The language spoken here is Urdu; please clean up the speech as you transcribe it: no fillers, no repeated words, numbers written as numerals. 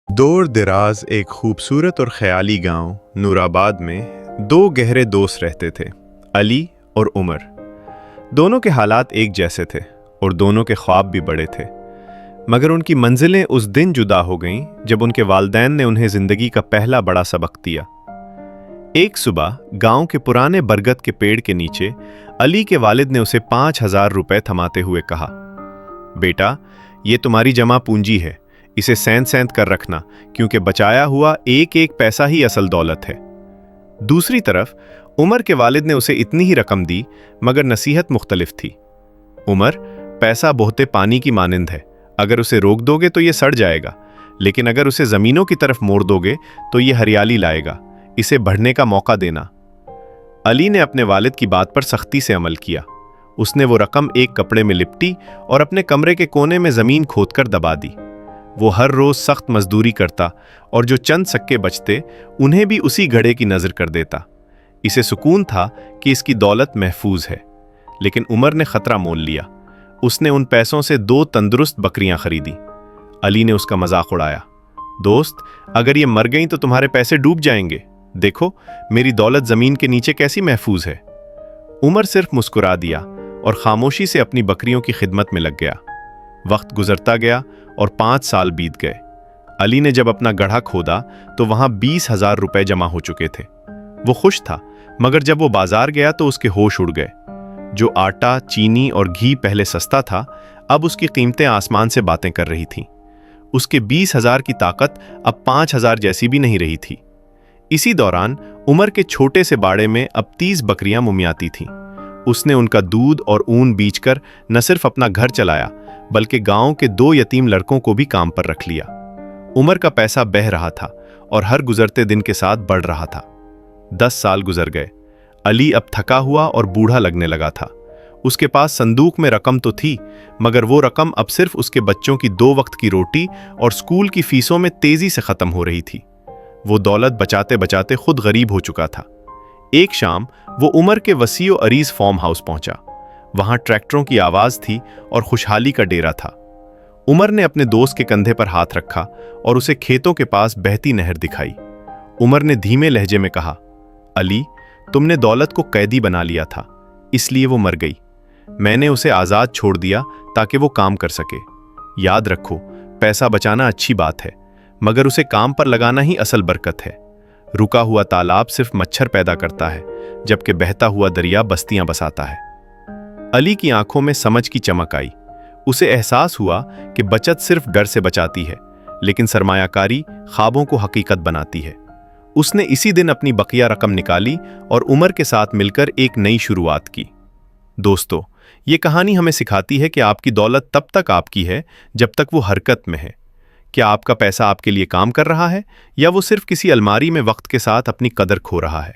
دور دراز ایک خوبصورت اور خیالی گاؤں نورآباد میں دو گہرے دوست رہتے تھے، علی اور عمر۔ دونوں کے حالات ایک جیسے تھے اور دونوں کے خواب بھی بڑے تھے، مگر ان کی منزلیں اس دن جدا ہو گئیں جب ان کے والدین نے انہیں زندگی کا پہلا بڑا سبق دیا۔ ایک صبح گاؤں کے پرانے برگد کے پیڑ کے نیچے علی کے والد نے اسے 5,000 روپے تھماتے ہوئے کہا، بیٹا، یہ تمہاری جمع پونجی ہے، اسے سینت سینت کر رکھنا، کیونکہ بچایا ہوا ایک ایک پیسہ ہی اصل دولت ہے۔ دوسری طرف عمر کے والد نے اسے اتنی ہی رقم دی، مگر نصیحت مختلف تھی۔ عمر، پیسہ بہتے پانی کی مانند ہے، اگر اسے روک دو گے تو یہ سڑ جائے گا، لیکن اگر اسے زمینوں کی طرف موڑ دو گے تو یہ ہریالی لائے گا، اسے بڑھنے کا موقع دینا۔ علی نے اپنے والد کی بات پر سختی سے عمل کیا۔ اس نے وہ رقم ایک کپڑے میں لپٹی اور اپنے کمرے کے کونے میں زمین کھود کر دبا دی۔ وہ ہر روز سخت مزدوری کرتا اور جو چند سکے بچتے انہیں بھی اسی گھڑے کی نظر کر دیتا۔ اسے سکون تھا کہ اس کی دولت محفوظ ہے، لیکن عمر نے خطرہ مول لیا۔ اس نے ان پیسوں سے 2 تندرست بکریاں خریدی۔ علی نے اس کا مذاق اڑایا، دوست، اگر یہ مر گئیں تو تمہارے پیسے ڈوب جائیں گے، دیکھو میری دولت زمین کے نیچے کیسی محفوظ ہے۔ عمر صرف مسکرا دیا اور خاموشی سے اپنی بکریوں کی خدمت میں لگ گیا۔ وقت گزرتا گیا اور 5 سال بیت گئے۔ علی نے جب اپنا گڑھا کھودا تو وہاں 20,000 روپے جمع ہو چکے تھے۔ وہ خوش تھا، مگر جب وہ بازار گیا تو اس کے ہوش اڑ گئے۔ جو آٹا، چینی اور گھی پہلے سستا تھا، اب اس کی قیمتیں آسمان سے باتیں کر رہی تھیں۔ اس کے 20,000 کی طاقت اب 5,000 جیسی بھی نہیں رہی تھی۔ اسی دوران عمر کے چھوٹے سے باڑے میں اب 30 بکریاں مومیاتی تھیں۔ اس نے ان کا دودھ اور اون بیچ کر نہ صرف اپنا گھر چلایا، بلکہ گاؤں کے 2 یتیم لڑکوں کو بھی کام پر رکھ لیا۔ عمر کا پیسہ بہہ رہا تھا اور ہر گزرتے دن کے ساتھ بڑھ رہا تھا۔ 10 سال گزر گئے۔ علی اب تھکا ہوا اور بوڑھا لگنے لگا تھا۔ اس کے پاس صندوق میں رقم تو تھی، مگر وہ رقم اب صرف اس کے بچوں کی 2 وقت کی روٹی اور اسکول کی فیسوں میں تیزی سے ختم ہو رہی تھی۔ وہ دولت بچاتے بچاتے خود غریب ہو چکا تھا۔ ایک شام وہ عمر کے وسیع و عریض فارم ہاؤس پہنچا۔ وہاں ٹریکٹروں کی آواز تھی اور خوشحالی کا ڈیرا تھا۔ عمر نے اپنے دوست کے کندھے پر ہاتھ رکھا اور اسے کھیتوں کے پاس بہتی نہر دکھائی۔ عمر نے دھیمے لہجے میں کہا، علی، تم نے دولت کو قیدی بنا لیا تھا، اس لیے وہ مر گئی۔ میں نے اسے آزاد چھوڑ دیا تاکہ وہ کام کر سکے۔ یاد رکھو، پیسہ بچانا اچھی بات ہے، مگر اسے کام پر لگانا ہی اصل برکت ہے۔ رکا ہوا تالاب صرف مچھر پیدا کرتا ہے، جبکہ بہتا ہوا دریا بستیاں بساتا ہے۔ علی کی آنکھوں میں سمجھ کی چمک آئی۔ اسے احساس ہوا کہ بچت صرف ڈر سے بچاتی ہے، لیکن سرمایہ کاری خوابوں کو حقیقت بناتی ہے۔ اس نے اسی دن اپنی بقیہ رقم نکالی اور عمر کے ساتھ مل کر ایک نئی شروعات کی۔ دوستو، یہ کہانی ہمیں سکھاتی ہے کہ آپ کی دولت تب تک آپ کی ہے جب تک وہ حرکت میں ہے۔ کیا آپ کا پیسہ آپ کے لیے کام کر رہا ہے، یا وہ صرف کسی الماری میں وقت کے ساتھ اپنی قدر کھو رہا ہے؟